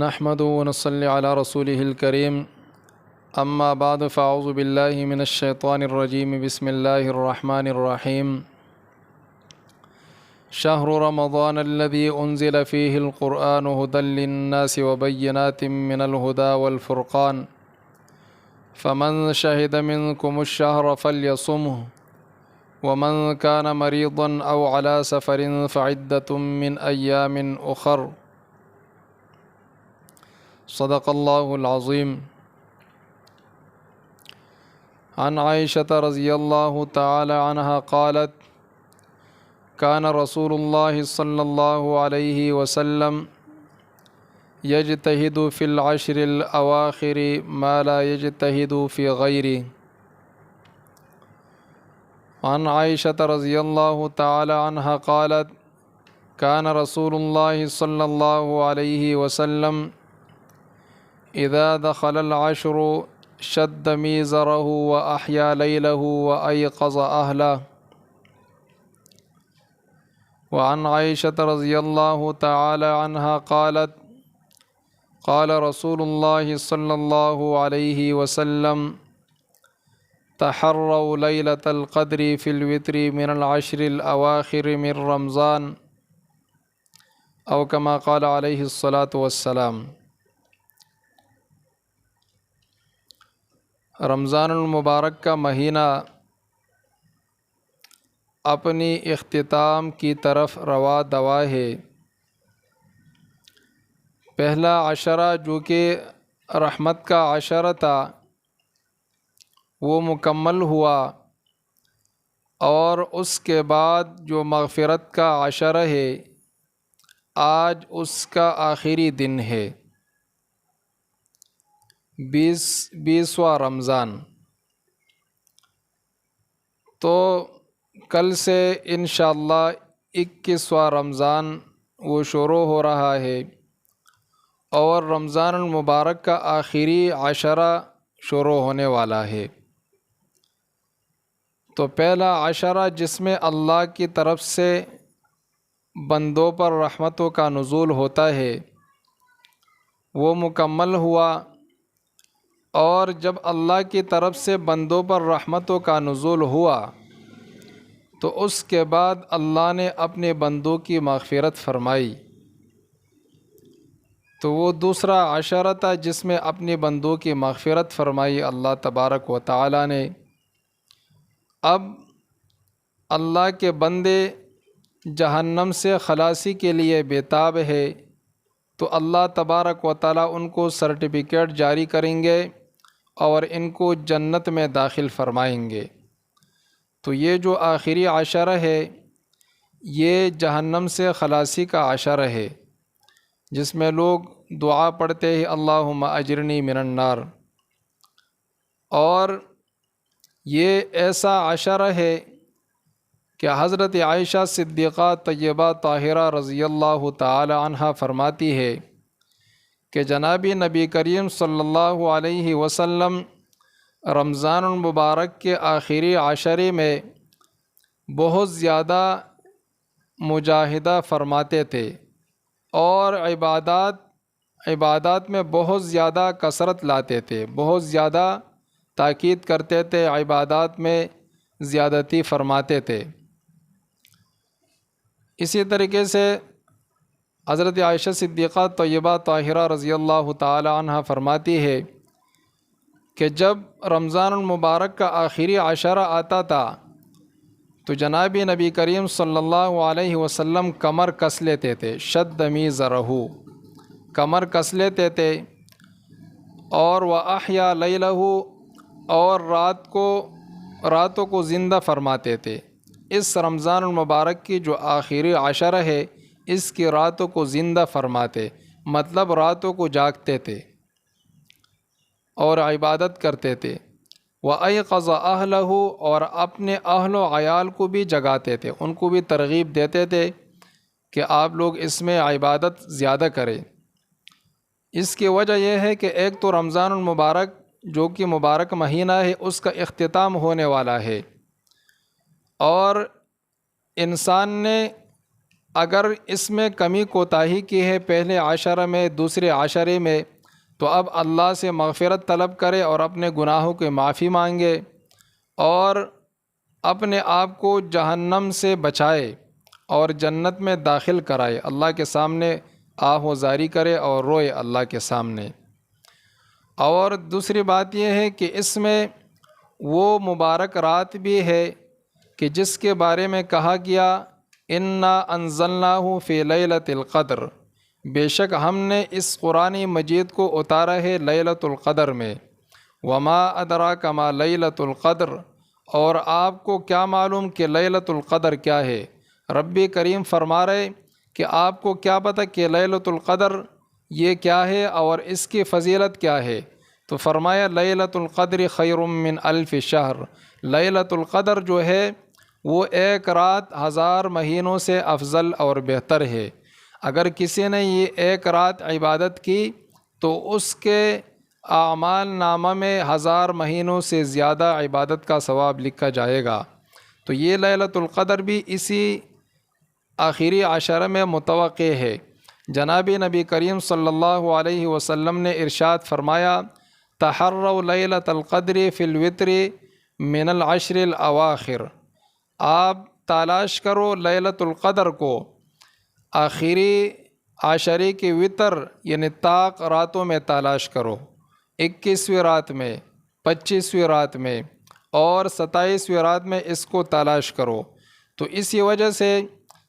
نحمد ونصلی علی رسوله الکریم اما بعد فاعوذ باللہ من الشیطان الرجیم بسم اللہ الرحمن الرحیم شہر رمضان الذی انزل فیہ القرآن ھدی للناس وبینات من الھدی والفرقان فمن شہد منکم الشہر فلیصمہ ومن کان مریضا او علی سفر فعدۃ من ایام اخر صدق اللہ العظیم۔ عن عائشة رضی اللہ تعالی عنہا قالت کان رسول اللہ صلی اللہ علیہ وسلم یجتہد فی العشر الاواخر ما لا یجتہد فی غیرہ۔ عن عائشة رضی اللہ تعالی عنہا قالت کان رسول اللہ صلی اللہ علیہ وسلم اذا دخل العشر شد میزرہ واحیا لیلہ وایقظ اہلہ۔ وعن عائشة رضی اللہ تعالی عنہا قالت قال رسول اللہ صلی اللہ علیہ وسلم تحروا لیلة القدر فی الوتر من العشر الاواخر من رمضان او کما قال علیہ الصلاۃ والسلام۔ رمضان المبارک کا مہینہ اپنی اختتام کی طرف رواں دوا ہے۔ پہلا عشرہ جو کہ رحمت کا عشرہ تھا وہ مکمل ہوا، اور اس کے بعد جو مغفرت کا عشرہ ہے آج اس کا آخری دن ہے، 20واں رمضان۔ تو کل سے انشاءاللہ 21واں رمضان وہ شروع ہو رہا ہے، اور رمضان المبارک کا آخری عشرہ شروع ہونے والا ہے۔ تو پہلا عشرہ جس میں اللہ کی طرف سے بندوں پر رحمتوں کا نزول ہوتا ہے وہ مکمل ہوا، اور جب اللہ کی طرف سے بندوں پر رحمتوں کا نزول ہوا تو اس کے بعد اللہ نے اپنے بندوں کی مغفرت فرمائی۔ تو وہ دوسرا عشرہ تھا جس میں اپنے بندوں کی مغفرت فرمائی اللہ تبارک و تعالی نے۔ اب اللہ کے بندے جہنم سے خلاصی کے لیے بےتاب ہے، تو اللہ تبارک و تعالی ان کو سرٹیفکیٹ جاری کریں گے اور ان کو جنت میں داخل فرمائیں گے۔ تو یہ جو آخری عشرہ ہے یہ جہنم سے خلاصی کا عشرہ ہے، جس میں لوگ دعا پڑھتے ہیں اللہم اجرنی من النار۔ اور یہ ایسا عشرہ ہے کہ حضرت عائشہ صدیقہ طیبہ طاہرہ رضی اللہ تعالی عنہا فرماتی ہے کہ جناب نبی کریم صلی اللہ علیہ وسلم رمضان المبارک کے آخری عشرے میں بہت زیادہ مجاہدہ فرماتے تھے، اور عبادات میں بہت زیادہ کثرت لاتے تھے، بہت زیادہ تاکید کرتے تھے، عبادات میں زیادتی فرماتے تھے۔ اسی طریقے سے حضرت عائشہ صدیقہ طیبہ طاہرہ رضی اللہ تعالی عنہ فرماتی ہے کہ جب رمضان المبارک کا آخری عشرہ آتا تھا تو جناب نبی کریم صلی اللہ علیہ وسلم کمر کس لیتے تھے، شد میزرہ، کمر کس لیتے تھے، اور وَأَحْيَا لَيْلَهُ، اور راتوں کو زندہ فرماتے تھے۔ اس رمضان المبارک کی جو آخری عشرہ ہے اس کی راتوں کو زندہ فرماتے، مطلب راتوں کو جاگتے تھے اور عبادت کرتے تھے۔ وَأَيْقَظَ أَهْلَهُ، اور اپنے اہل و عیال کو بھی جگاتے تھے، ان کو بھی ترغیب دیتے تھے کہ آپ لوگ اس میں عبادت زیادہ کریں۔ اس کی وجہ یہ ہے کہ ایک تو رمضان المبارک جو کہ مبارک مہینہ ہے اس کا اختتام ہونے والا ہے، اور انسان نے اگر اس میں کمی کوتاہی کی ہے پہلے عشرہ میں دوسرے عشرے میں، تو اب اللہ سے مغفرت طلب کرے اور اپنے گناہوں کی معافی مانگے اور اپنے آپ کو جہنم سے بچائے اور جنت میں داخل کرائے، اللہ کے سامنے آہ و زاری کرے اور روئے اللہ کے سامنے۔ اور دوسری بات یہ ہے کہ اس میں وہ مبارک رات بھی ہے کہ جس کے بارے میں کہا گیا انا انزلناہ فی لیلۃ القدر، بے شک ہم نے اس قرآن مجید کو اتارا ہے لیلۃ القدر میں۔ وما ادراک ما لیلۃ القدر، اور آپ کو کیا معلوم کہ لیلۃ القدر کیا ہے؟ رب کریم فرما رہے کہ آپ کو کیا پتہ کہ لیلۃ القدر یہ کیا ہے اور اس کی فضیلت کیا ہے؟ تو فرمایا لیلۃ القدر خیر من الف شہر، لیلۃ القدر جو ہے وہ ایک رات 1000 مہینوں سے افضل اور بہتر ہے۔ اگر کسی نے یہ ایک رات عبادت کی تو اس کے اعمال نامہ میں 1000 مہینوں سے زیادہ عبادت کا ثواب لکھا جائے گا۔ تو یہ لیلۃ القدر بھی اسی آخری عشرہ میں متوقع ہے۔ جناب نبی کریم صلی اللہ علیہ وسلم نے ارشاد فرمایا تحروا لیلۃ القدر فی الوتر من العشر الاواخر، آپ تلاش کرو لیلۃ القدر کو آخری عشرے کے وتر یعنی طاق راتوں میں تلاش کرو، 21ویں رات میں، 25ویں رات میں اور 27ویں رات میں اس کو تلاش کرو۔ تو اسی وجہ سے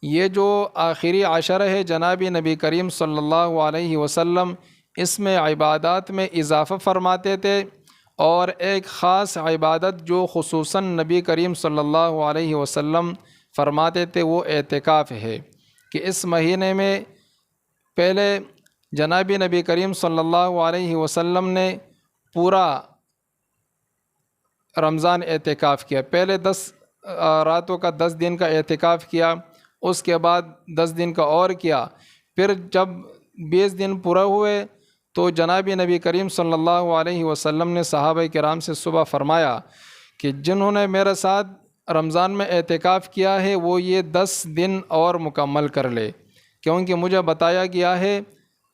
یہ جو آخری عشرہ ہے جناب نبی کریم صلی اللہ علیہ وسلم اس میں عبادات میں اضافہ فرماتے تھے، اور ایک خاص عبادت جو خصوصاً نبی کریم صلی اللہ علیہ وسلم فرماتے تھے وہ اعتکاف ہے کہ اس مہینے میں پہلے جناب نبی کریم صلی اللہ علیہ وسلم نے پورا رمضان اعتکاف کیا، پہلے 10 راتوں کا 10 دن کا اعتکاف کیا، اس کے بعد 10 دن کا اور کیا، پھر جب 20 دن پورا ہوئے تو جناب نبی کریم صلی اللہ علیہ وسلم نے صحابہ کرام سے صبح فرمایا کہ جنہوں نے میرے ساتھ رمضان میں اعتکاف کیا ہے وہ یہ 10 دن اور مکمل کر لے، کیونکہ مجھے بتایا گیا ہے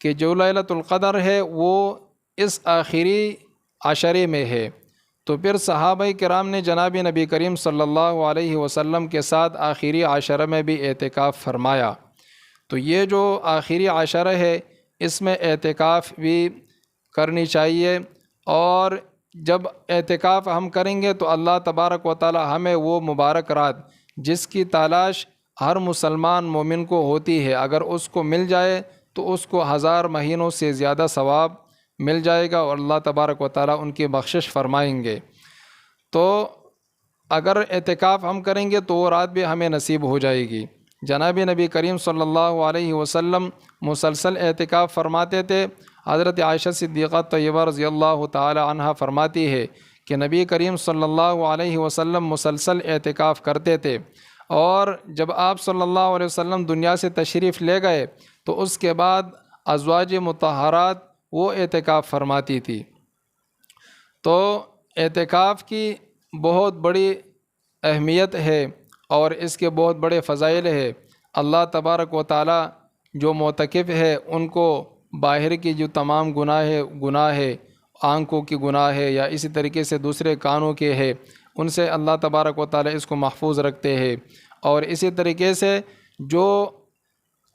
کہ جو لیلۃ القدر ہے وہ اس آخری عشرے میں ہے۔ تو پھر صحابہ کرام نے جناب نبی کریم صلی اللہ علیہ وسلم کے ساتھ آخری عشرہ میں بھی اعتکاف فرمایا۔ تو یہ جو آخری عشرہ ہے اس میں اعتکاف بھی کرنی چاہیے، اور جب اعتکاف ہم کریں گے تو اللہ تبارک و تعالی ہمیں وہ مبارک رات جس کی تلاش ہر مسلمان مومن کو ہوتی ہے، اگر اس کو مل جائے تو اس کو 1000 مہینوں سے زیادہ ثواب مل جائے گا اور اللہ تبارک و تعالی ان کی بخشش فرمائیں گے۔ تو اگر اعتکاف ہم کریں گے تو وہ رات بھی ہمیں نصیب ہو جائے گی۔ جناب نبی کریم صلی اللہ علیہ وسلم مسلسل اعتکاف فرماتے تھے۔ حضرت عائشہ صدیقہ طیبہ رضی اللہ تعالی عنہا فرماتی ہے کہ نبی کریم صلی اللہ علیہ وسلم مسلسل اعتکاف کرتے تھے، اور جب آپ صلی اللہ علیہ وسلم دنیا سے تشریف لے گئے تو اس کے بعد ازواج مطہرات وہ اعتکاف فرماتی تھی۔ تو اعتکاف کی بہت بڑی اہمیت ہے اور اس کے بہت بڑے فضائل ہے۔ اللہ تبارک و تعالی جو معتکف ہے ان کو باہر کی جو تمام گناہ ہے، آنکھوں کی گناہ ہے یا اسی طریقے سے دوسرے کانوں کے ہے، ان سے اللہ تبارک و تعالی اس کو محفوظ رکھتے ہیں۔ اور اسی طریقے سے جو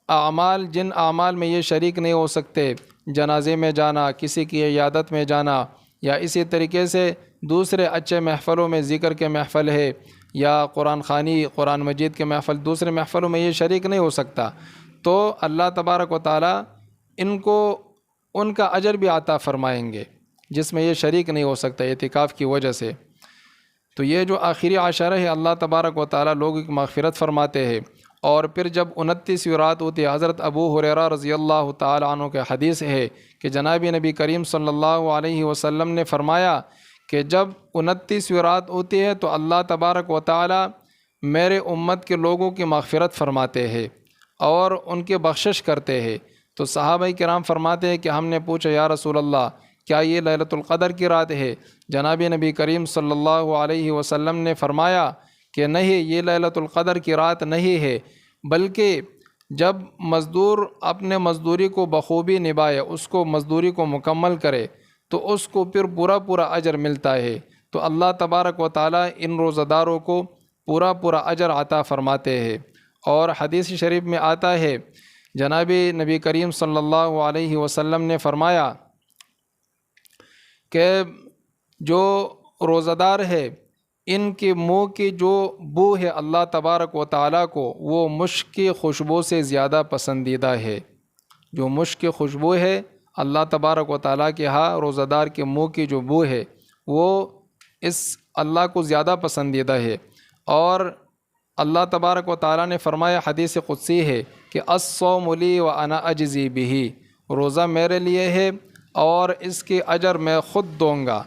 اعمال جن اعمال میں یہ شریک نہیں ہو سکتے، جنازے میں جانا، کسی کی عیادت میں جانا، یا اسی طریقے سے دوسرے اچھے محفلوں میں ذکر کے محفل ہے یا قرآن خوانی، قرآن مجید کے محفل، دوسرے محفلوں میں یہ شریک نہیں ہو سکتا، تو اللہ تبارک و تعالی ان کو ان کا اجر بھی عطا فرمائیں گے جس میں یہ شریک نہیں ہو سکتا اعتکاف کی وجہ سے۔ تو یہ جو آخری عشرہ ہے اللہ تبارک و تعالی لوگوں کی مغفرت فرماتے ہیں۔ اور پھر جب 29ویں رات ہوتی ہے، حضرت ابو ہریرہ رضی اللہ تعالی عنہ کے حدیث ہے کہ جناب نبی کریم صلی اللہ علیہ وسلم نے فرمایا کہ جب 29ویں رات ہوتی ہے تو اللہ تبارک و تعالی میرے امت کے لوگوں کی مغفرت فرماتے ہیں اور ان کی بخشش کرتے ہیں۔ تو صحابہ کرام فرماتے ہیں کہ ہم نے پوچھا یا رسول اللہ کیا یہ لیلۃ القدر کی رات ہے؟ جناب نبی کریم صلی اللہ علیہ وسلم نے فرمایا کہ نہیں، یہ لیلۃ القدر کی رات نہیں ہے، بلکہ جب مزدور اپنے مزدوری کو بخوبی نبھائے، اس کو مزدوری کو مکمل کرے تو اس کو پھر پورا اجر ملتا ہے۔ تو اللہ تبارک و تعالیٰ ان روزہ داروں کو پورا اجر عطا فرماتے ہیں۔ اور حدیث شریف میں آتا ہے، جناب نبی کریم صلی اللہ علیہ وسلم نے فرمایا کہ جو روزہ دار ہے ان کے منہ کی جو بو ہے اللہ تبارک و تعالیٰ کو وہ مشک کی خوشبو سے زیادہ پسندیدہ ہے۔ جو مشک کی خوشبو ہے اللہ تبارک و تعالیٰ کے ہاں روزہ دار کے منہ کی جو بو ہے وہ اس اللہ کو زیادہ پسندیدہ ہے۔ اور اللہ تبارک و تعالیٰ نے فرمایا، حدیث قدسی ہے کہ الصوم لی وانا اجزی بہ، روزہ میرے لیے ہے اور اس کے اجر میں خود دوں گا۔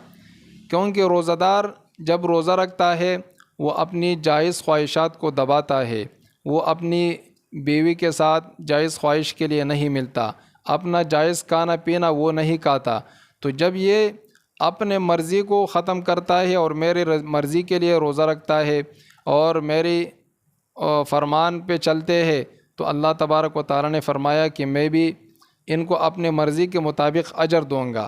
کیونکہ روزہ دار جب روزہ رکھتا ہے وہ اپنی جائز خواہشات کو دباتا ہے، وہ اپنی بیوی کے ساتھ جائز خواہش کے لیے نہیں ملتا، اپنا جائز کھانا پینا وہ نہیں کھاتا۔ تو جب یہ اپنے مرضی کو ختم کرتا ہے اور میرے مرضی کے لیے روزہ رکھتا ہے اور میری فرمان پہ چلتے ہیں، تو اللہ تبارک و تعالیٰ نے فرمایا کہ میں بھی ان کو اپنے مرضی کے مطابق اجر دوں گا،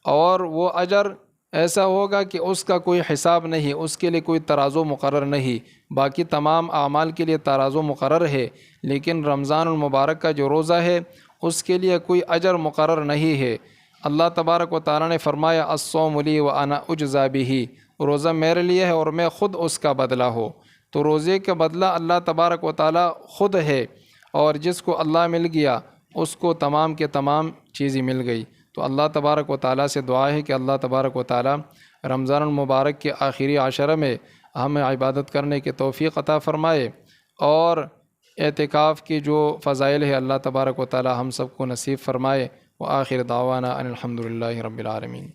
اور وہ اجر ایسا ہوگا کہ اس کا کوئی حساب نہیں، اس کے لیے کوئی ترازو مقرر نہیں۔ باقی تمام اعمال کے لیے ترازو مقرر ہے، لیکن رمضان المبارک کا جو روزہ ہے اس کے لیے کوئی اجر مقرر نہیں ہے۔ اللہ تبارک و تعالیٰ نے فرمایا الصوم لی وانا اجزی بہ، روزہ میرے لیے ہے اور میں خود اس کا بدلہ ہو۔ تو روزے کا بدلہ اللہ تبارک و تعالیٰ خود ہے، اور جس کو اللہ مل گیا اس کو تمام کے تمام چیزیں مل گئی۔ تو اللہ تبارک و تعالیٰ سے دعا ہے کہ اللہ تبارک و تعالیٰ رمضان المبارک کے آخری عشرہ میں ہمیں عبادت کرنے کی توفیق عطا فرمائے، اور اعتکاف کی جو فضائل ہے اللہ تبارک و تعالیٰ ہم سب کو نصیب فرمائے۔ وآخر دعوانا ان الحمد للہ رب العالمین۔